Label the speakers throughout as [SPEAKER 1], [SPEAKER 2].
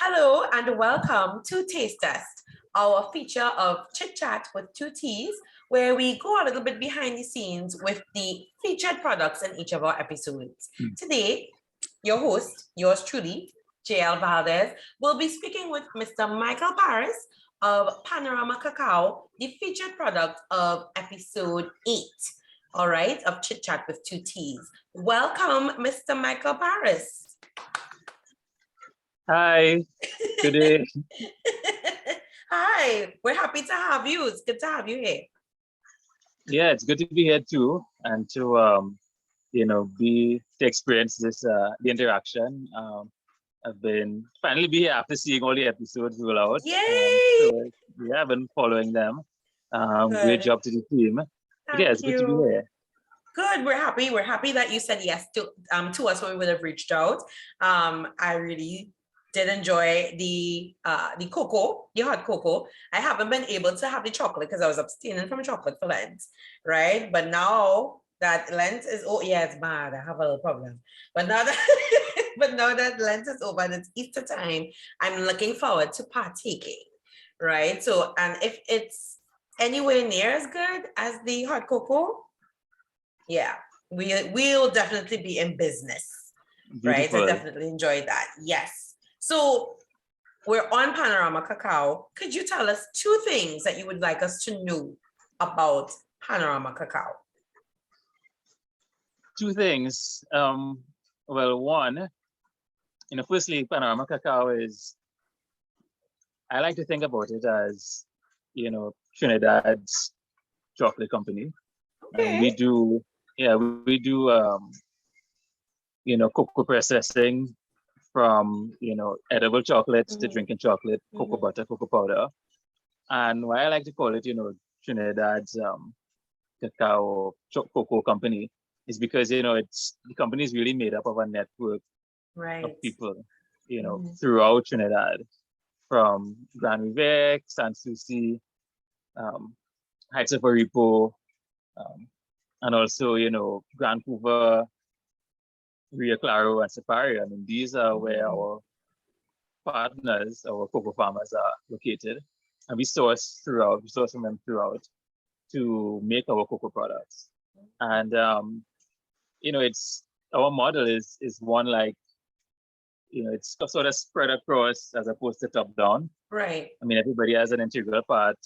[SPEAKER 1] Hello and welcome to Taste Test, our feature of Chit Chat with two T's, where we go a little bit behind the scenes with the featured products in each of our episodes. Today, your host, yours truly, JL Valdez, will be speaking with Mr. Michael Parris of Panorama Cacao, the featured product of episode 8, all right, of Chit Chat with two T's. Welcome, Mr. Michael Parris.
[SPEAKER 2] Hi, good day.
[SPEAKER 1] Hi, we're happy to have you. It's good to have you here.
[SPEAKER 2] Yeah, it's good to be here too, and to experience this the interaction. I've been finally be here after seeing all the episodes roll out.
[SPEAKER 1] Yay!
[SPEAKER 2] I've been following them. Great
[SPEAKER 1] Good.
[SPEAKER 2] job to the team.
[SPEAKER 1] Thank
[SPEAKER 2] It's good to be
[SPEAKER 1] you.
[SPEAKER 2] here.
[SPEAKER 1] Good. We're happy. We're happy that you said yes to us when we would have reached out. I really did enjoy the cocoa, the hot cocoa. I haven't been able to have the chocolate because I was abstaining from chocolate for Lent, right? But now that Lent is it's bad. I have a little problem. But now that Lent is over and it's Easter time, I'm looking forward to partaking, right? So, and if it's anywhere near as good as the hot cocoa, yeah, we'll definitely be in business, right? I definitely enjoyed that. Yes. So we're on Panorama Cacao. Could you tell us two things that you would like us to know about Panorama Cacao?
[SPEAKER 2] Two things. Well, one, firstly, Panorama Cacao is, I like to think about it as, Trinidad's chocolate company.
[SPEAKER 1] Okay.
[SPEAKER 2] We do cocoa processing from, edible chocolates to drinking chocolate, cocoa butter, cocoa powder. And why I like to call it, Trinidad's cacao cocoa company is because, the company is really made up of a network of people, throughout Trinidad, from Grand Riviere, San Souci, Heights of Oripo, and also, Grand Couva, Rio Claro, and Safari. I mean, these are where our partners, our cocoa farmers are located. And we source from them throughout to make our cocoa products. And, it's, our model is one like, it's sort of spread across as opposed to top down.
[SPEAKER 1] Right.
[SPEAKER 2] I mean, everybody has an integral part,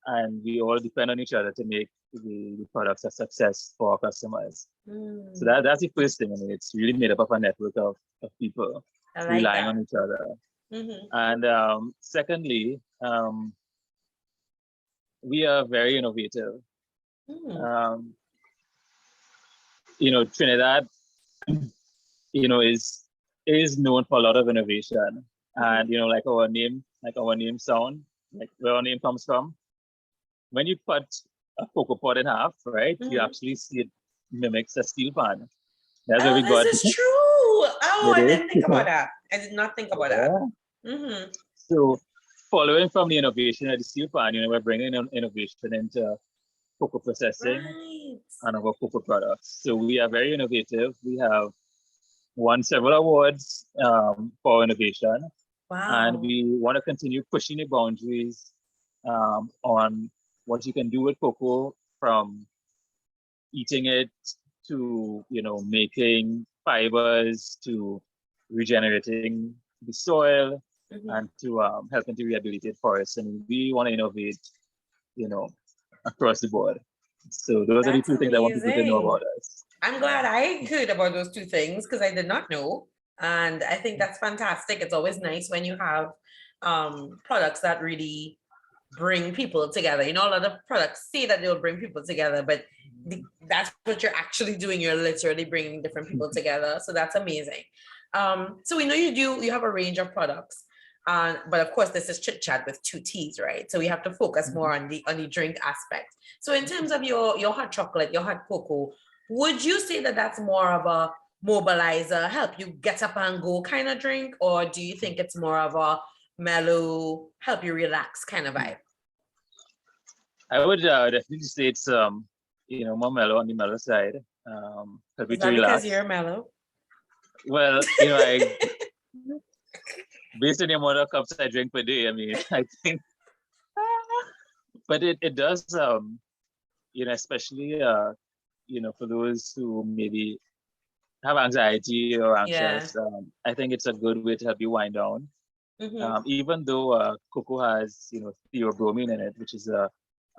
[SPEAKER 2] and we all depend on each other to make the products a success for our customers. So that's the first thing. I mean, it's really made up of a network of people relying on each other. And secondly, we are very innovative. Trinidad, is known for a lot of innovation. And like our name sound, like where our name comes from. When you cut a cocoa pot in half, right? You actually see it mimics a steel pan. That's where we got.
[SPEAKER 1] This is true. Oh, I didn't think about that. I did not think about that.
[SPEAKER 2] So, following from the innovation of the steel pan, we're bringing innovation into cocoa processing and our cocoa products. So we are very innovative. We have won several awards for innovation.
[SPEAKER 1] Wow.
[SPEAKER 2] And we want to continue pushing the boundaries on what you can do with cocoa, from eating it to, making fibers, to regenerating the soil, and to helping to rehabilitate forests. And we want to innovate, across the board. So those are the two things I want people to know about us.
[SPEAKER 1] I'm glad I heard about those two things because I did not know. And I think that's fantastic. It's always nice when you have products that really bring people together. A lot of products say that they'll bring people together, but that's what you're actually doing. You're literally bringing different people together. So that's amazing. So we know you have a range of products. But of course, this is Chit Chat with two T's, right? So we have to focus more on the drink aspect. So in terms of your hot chocolate, your hot cocoa, would you say that that's more of a mobilizer, help you get up and go kind of drink, or do you think it's more of a mellow, help you relax kind of vibe?
[SPEAKER 2] I would definitely say it's more mellow on the mellow side.
[SPEAKER 1] Is that because you're mellow?
[SPEAKER 2] Well, based on the amount of cups I drink per day, I mean, I think, but it does, especially, for those who maybe have anxiety or
[SPEAKER 1] Yeah.
[SPEAKER 2] anxious, I think it's a good way to help you wind down.
[SPEAKER 1] Mm-hmm.
[SPEAKER 2] Even though cocoa has, theobromine in it, which is a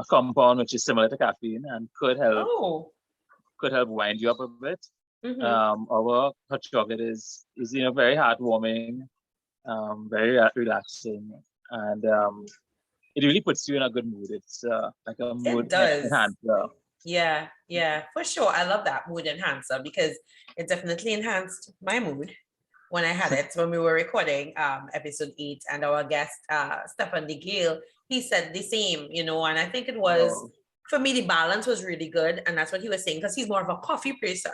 [SPEAKER 2] compound which is similar to caffeine and
[SPEAKER 1] Oh.
[SPEAKER 2] could help wind you up a bit.
[SPEAKER 1] Mm-hmm.
[SPEAKER 2] Our hot chocolate is very heartwarming, very relaxing, and it really puts you in a good mood. It's like a
[SPEAKER 1] It
[SPEAKER 2] mood
[SPEAKER 1] does.
[SPEAKER 2] enhancer.
[SPEAKER 1] Yeah, for sure. I love that mood enhancer because it definitely enhanced my mood when I had it when we were recording episode 8, and our guest Stefan DeGale, he said the same, and I think it was,
[SPEAKER 2] Oh,
[SPEAKER 1] for me, the balance was really good, and that's what he was saying because he's more of a coffee person.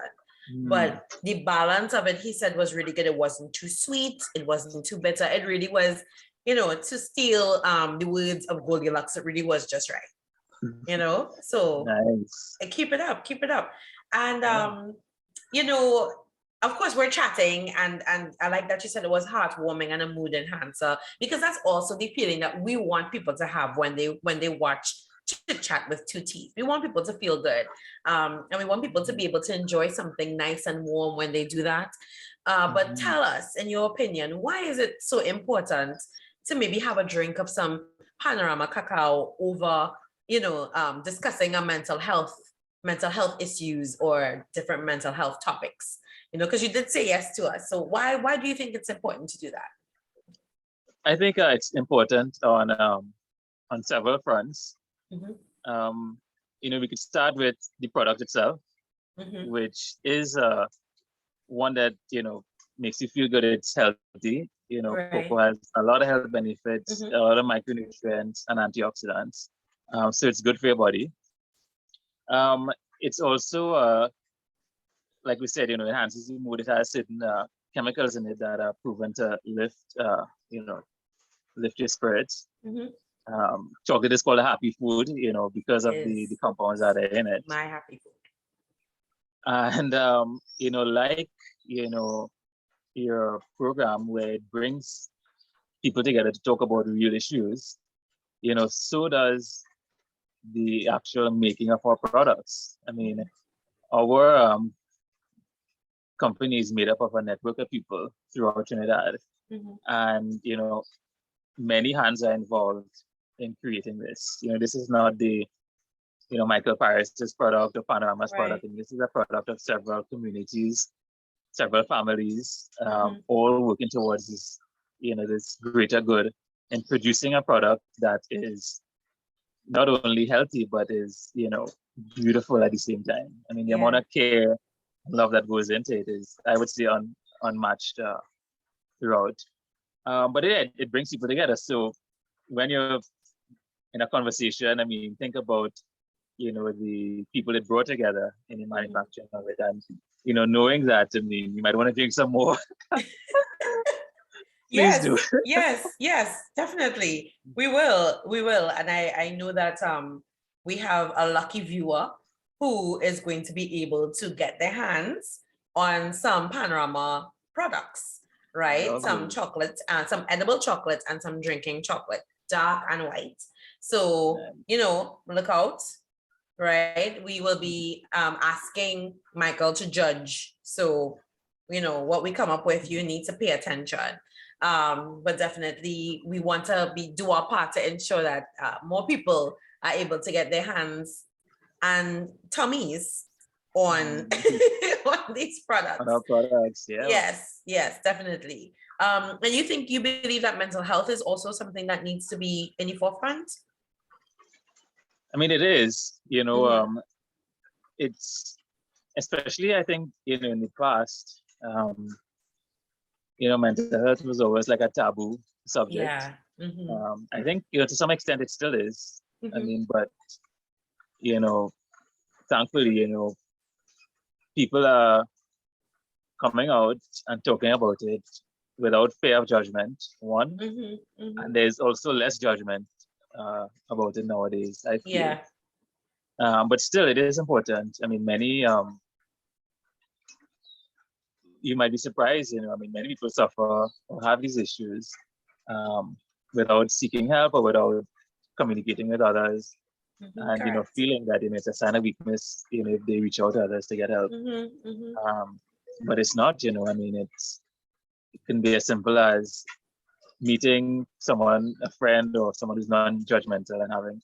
[SPEAKER 1] But the balance of it, he said, was really good. It wasn't too sweet, it wasn't too bitter. It really was, to steal the words of Goldilocks, it really was just right. So
[SPEAKER 2] nice.
[SPEAKER 1] keep it up, keep it up. And
[SPEAKER 2] Yeah.
[SPEAKER 1] of course we're chatting, and I like that you said it was heartwarming and a mood enhancer, because that's also the feeling that we want people to have when they watch Chit Chat with two teeth. We want people to feel good, and we want people to be able to enjoy something nice and warm when they do that. But tell us, in your opinion, why is it so important to maybe have a drink of some Panorama Cacao over discussing a mental health issues or different mental health topics, because you did say yes to us. So why do you think it's important to do that?
[SPEAKER 2] I think it's important on several fronts.
[SPEAKER 1] Mm-hmm.
[SPEAKER 2] We could start with the product itself,
[SPEAKER 1] Mm-hmm.
[SPEAKER 2] which is one that makes you feel good. It's healthy. Cocoa
[SPEAKER 1] Right.
[SPEAKER 2] has a lot of health benefits,
[SPEAKER 1] Mm-hmm.
[SPEAKER 2] a lot of micronutrients and antioxidants. So it's good for your body. It's also, like we said, enhances your mood. It has certain chemicals in it that are proven to lift your spirits.
[SPEAKER 1] Mm-hmm.
[SPEAKER 2] Chocolate is called a happy food, because of the
[SPEAKER 1] Is
[SPEAKER 2] compounds that are in it.
[SPEAKER 1] my happy food.
[SPEAKER 2] And like your program where it brings people together to talk about real issues, so does the actual making of our products. I mean, our company is made up of a network of people throughout Trinidad,
[SPEAKER 1] Mm-hmm.
[SPEAKER 2] and many hands are involved in creating this. This is not the Michael Parris's product or Panorama's
[SPEAKER 1] Right.
[SPEAKER 2] product, and this is a product of several communities, several families,
[SPEAKER 1] Mm-hmm.
[SPEAKER 2] all working towards this greater good and producing a product that is not only healthy but is beautiful at the same time. I mean, the amount
[SPEAKER 1] Yeah.
[SPEAKER 2] of care and love that goes into it is, I would say, unmatched throughout. But it brings people together. So when you're in a conversation, I mean, think about the people it brought together in the manufacturing of it, and knowing that, I mean, you might want to drink some more. Please do.
[SPEAKER 1] Yes, definitely. We will. And I know that we have a lucky viewer who is going to be able to get their hands on some Panorama products, right? Some chocolate, some edible chocolate and some drinking chocolate, dark and white. So, look out, right? We will be asking Michael to judge. So, what we come up with, you need to pay attention. But definitely we want to do our part to ensure that more people are able to get their hands and tummies on on these products.
[SPEAKER 2] On our products, yeah.
[SPEAKER 1] Yes, definitely. And you believe that mental health is also something that needs to be in the forefront?
[SPEAKER 2] I mean, it is, it's especially, I think, in the past, mental health was always like a taboo subject.
[SPEAKER 1] Yeah. Mm-hmm.
[SPEAKER 2] I think, to some extent it still is. I
[SPEAKER 1] Mm-hmm.
[SPEAKER 2] mean, but, thankfully, people are coming out and talking about it without fear of judgment, one.
[SPEAKER 1] Mm-hmm. Mm-hmm.
[SPEAKER 2] And there's also less judgment about it nowadays, I feel.
[SPEAKER 1] Yeah.
[SPEAKER 2] But still, it is important. I mean, many, you might be surprised, I mean, many people suffer or have these issues, without seeking help or without communicating with others, and
[SPEAKER 1] Correct.
[SPEAKER 2] feeling that it's a sign of weakness, if they reach out to others to get help. But it's not, I mean, it can be as simple as meeting someone, a friend or someone who's non-judgmental, and having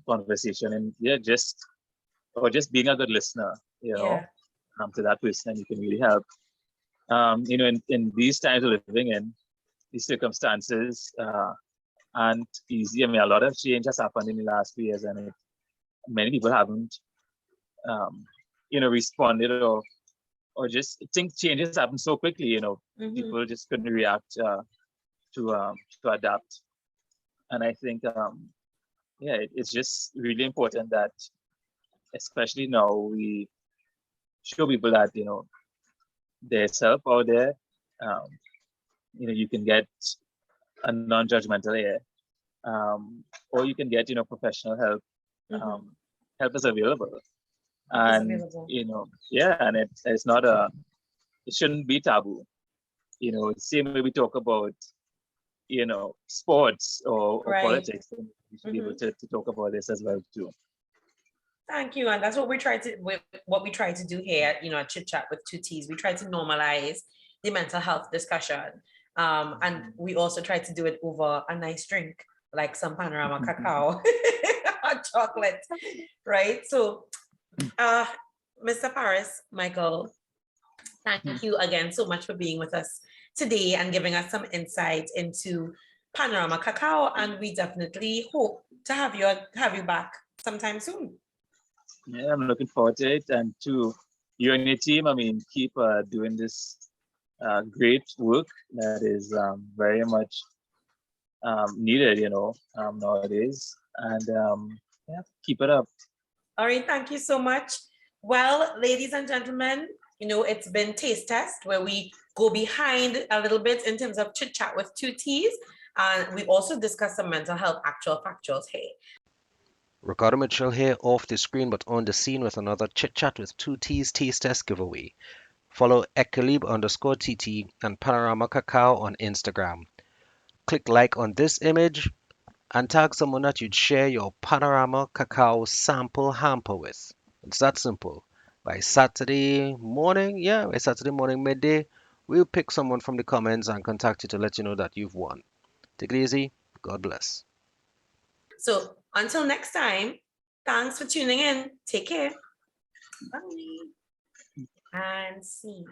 [SPEAKER 2] conversation, and just being a good listener,
[SPEAKER 1] Yeah.
[SPEAKER 2] to that person, and you can really help. In these times we're living in, these circumstances aren't easy. I mean, a lot of change has happened in the last few years, and many people haven't, responded or just think changes happen so quickly. People just couldn't react to adapt. And I think, it's just really important that, especially now, we show people that there's help out there. You can get a non-judgmental ear, or you can get professional help. Help is available, and and it's not it shouldn't be taboo. Same way we talk about sports or politics, and we should be able to talk about this as well too.
[SPEAKER 1] Thank you, and that's what we try to do here. At Chit Chat with Two T's, we try to normalize the mental health discussion, and we also try to do it over a nice drink like some Panorama Cacao, hot chocolate, right? So, Mr. Parris, Michael, thank you again so much for being with us today and giving us some insight into Panorama Cacao, and we definitely hope to have you back sometime soon.
[SPEAKER 2] Yeah, I'm looking forward to it, and to you and your team. I mean, keep doing this great work that is very much needed, nowadays, and keep it up.
[SPEAKER 1] All right, thank you so much. Well, ladies and gentlemen, it's been Taste Test, where we go behind a little bit in terms of Chit Chat with Two T's, and we also discuss some mental health actual factuals here.
[SPEAKER 3] Ricardo Mitchell here, off the screen but on the scene with another Chit Chat with Two T's Taste Test giveaway. Follow @Calib_TT and Panorama Cacao on Instagram. Click like on this image and tag someone that you'd share your Panorama Cacao sample hamper with. It's that simple. By Saturday morning, midday, we'll pick someone from the comments and contact you to let you know that you've won. Take it easy. God bless.
[SPEAKER 1] So until next time, thanks for tuning in. Take care. Bye. And see.